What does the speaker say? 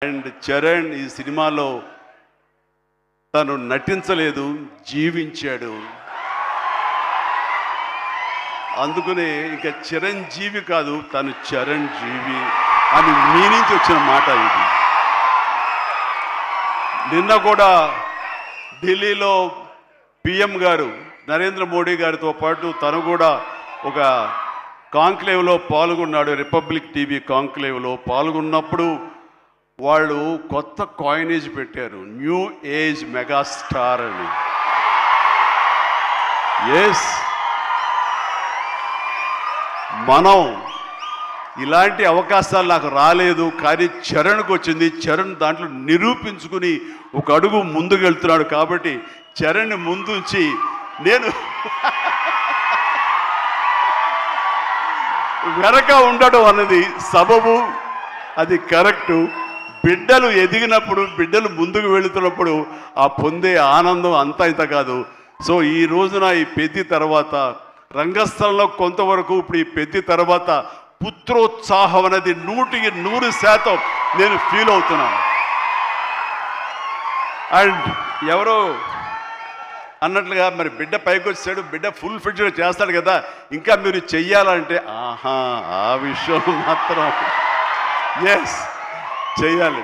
And Charan ఈ సినిమాలో తను నటించలేదు, జీవించాడు. అందుకనే ఇంకా చిరంజీవి కాదు, తను చరణ్ జీవి అని మీ నుంచి వచ్చిన మాట ఇది. నిన్న కూడా ఢిల్లీలో పిఎం గారు నరేంద్ర మోడీ గారితో పాటు తను కూడా ఒక కాంక్లేవ్లో పాల్గొన్నాడు. రిపబ్లిక్ టీవీ కాంక్లేవ్లో పాల్గొన్నప్పుడు వాళ్ళు కొత్త కాయినేజ్ పెట్టారు, న్యూ ఏజ్ మెగాస్టార్ అని. ఎస్, మనం ఇలాంటి అవకాశాలు నాకు రాలేదు, కానీ చరణ్కి వచ్చింది. చరణ్ దాంట్లో నిరూపించుకుని ఒక అడుగు ముందుకు వెళ్తున్నాడు. కాబట్టి చరణ్ ముందుంచి నేను వెనక ఉండడం అన్నది సబబు, అది కరెక్టు. బిడ్డలు ఎదిగినప్పుడు, బిడ్డలు ముందుకు వెళుతున్నప్పుడు ఆ పొందే ఆనందం అంతా ఇంత కాదు. సో ఈ రోజున ఈ పెద్ది తర్వాత రంగస్థలంలో కొంతవరకు, ఇప్పుడు ఈ పెద్ది తర్వాత పుత్రోత్సాహం అనేది 100% నేను ఫీల్ అవుతున్నాను. అండ్ ఎవరో అన్నట్లుగా మరి బిడ్డ పైకి వచ్చాడు, బిడ్డ ఫుల్ ఫిట్గా చేస్తాడు కదా, ఇంకా మీరు చెయ్యాలంటే ఆహా, ఆ విషయం మాత్రం ఎస్ చెయ్యాలి.